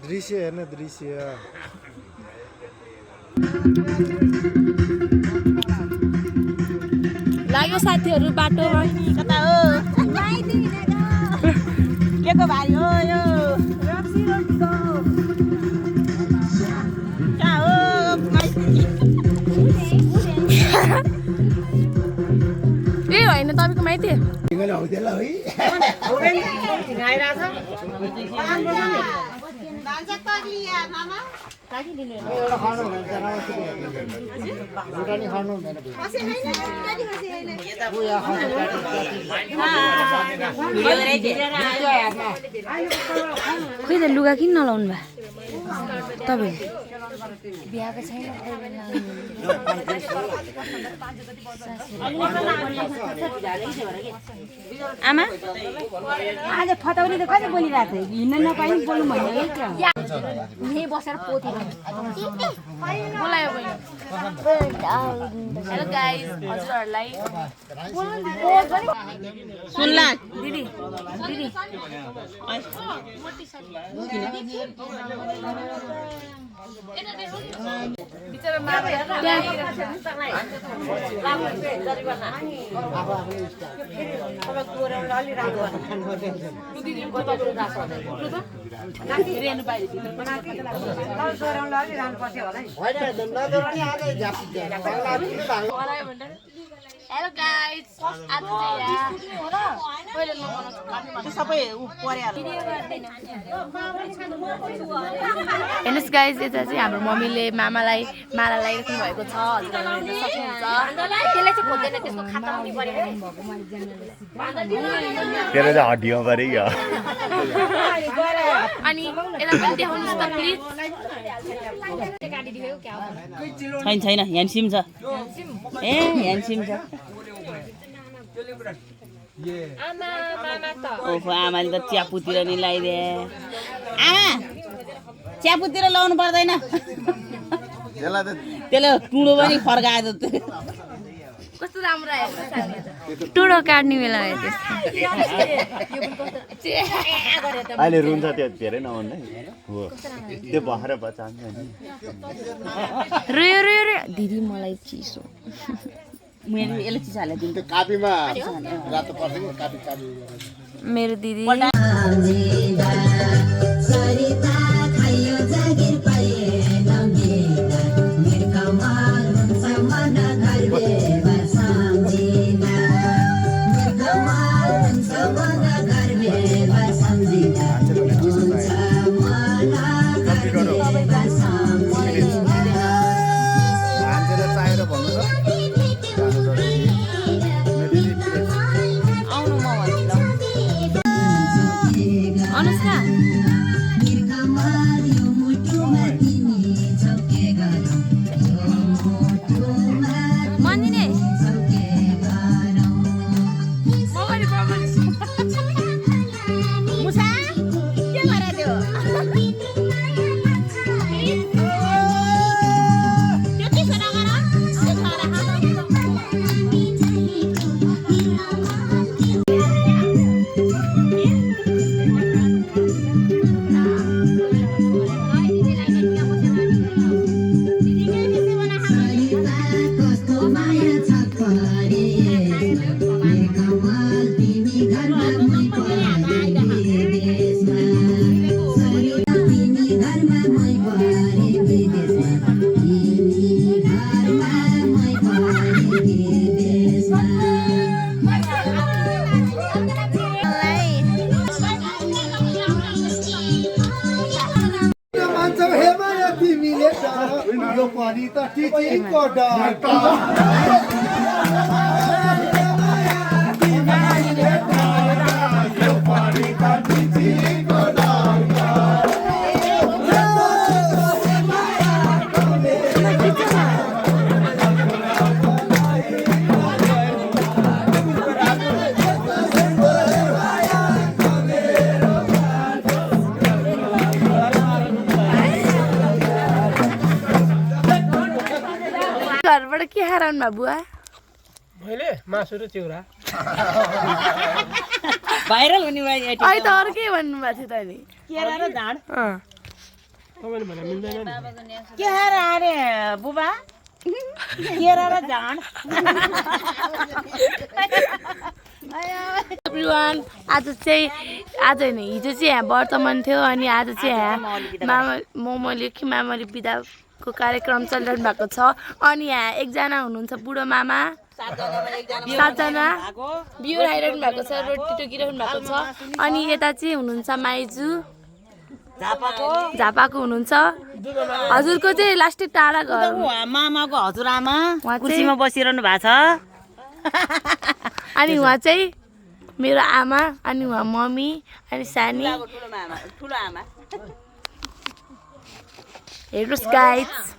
दृश्य हेर्न दृश्य लाग्यो साथीहरु बाटोमा कता हो केको भाइ हो यो रक्सी रोटीको कहाँ हो ए होइन तपाईको माइती खोइ त लुगा किन नलाउनु भा तपाईँ बिहाको छैन आमा आज फताउने त कहिले बोलिरहेको थियो हिँड्न नपाइ बोल्नु भन्ने क्या यही बसेर पोथी बोलायो बहिनी हेलो गाइस हजुरहरुलाई सुन्ला दिदी दिदी बिचरा मार्दै हेलो गाइस आज चाहिँ सबै परिहाल्यो हेर्नुहोस् गाइस यता चाहिँ हाम्रो मम्मीले मामालाई माला लगाइराख्नु भएको छ हजुरहरूले सक्नुहुन्छ त्यसलाई चाहिँ खोज्दैन त्यसको खाता पनि परेको तेरो त हड्डीमा पऱ्यो क्या अनि यता पनि देखाउनुहोस् त प्लिज छैन छैन ह्यान्डसिम छ ए ह्यान्डसिम छ ओहो आमाले त च्यापुतिर नि लगाइदिए आमा च्यापुतिर लाउनु पर्दैन त्यसले टुँडो पनि फर्कायो त कस्तो राम्रो आयो टुडो काट्ने बेला भयो अहिले रुन्छ त्यो धेरै नहुने हो त्यो भएर बचान्छ नि रोयो रोयो रोयो दिदी मलाई चिसो मेरो यसले चिसो हाल्यो दिनु कापीमा रातो पर्छ नि कापी कापी मेरो दिदी अनुष्का मन्दिने मुसा के गरे त्यो त्यो के सरा गर त्यो खारा यो पानी त टिचीको डर घरबाट के खाराउनु भयो बुवा मैले मासु र चिउरा भाइरल हुने भाइ अहिले त अरू के भन्नुभएको थियो त नि केरा र झाड तपाईँले भने मिल्दैन नि के अरे बुबा केरा र झाँड एभ्रिवान आज होइन हिजो चाहिँ यहाँ वर्तमान थियो अनि आज चाहिँ यहाँ मोमोले कि मामाले बिदाको कार्यक्रम चलिरहनु भएको छ अनि यहाँ एकजना हुनुहुन्छ बुढो मामा 7 जना बिउ आइरहनु भएको छ रोटी टोकिरहनु भएको छ अनि यता चाहिँ हुनुहुन्छ माइजू झापाको हुनुहुन्छ हजुरको चाहिँ लास्टै टाढा घर मामाको हजुरआमा उहाँ कुर्सीमा बसिरहनु भएको छ अनि उहाँ चाहिँ मेरो आमा अनि उहाँ मम्मी अनि सानी ठुलो आमा हेर्नुहोस् गाइस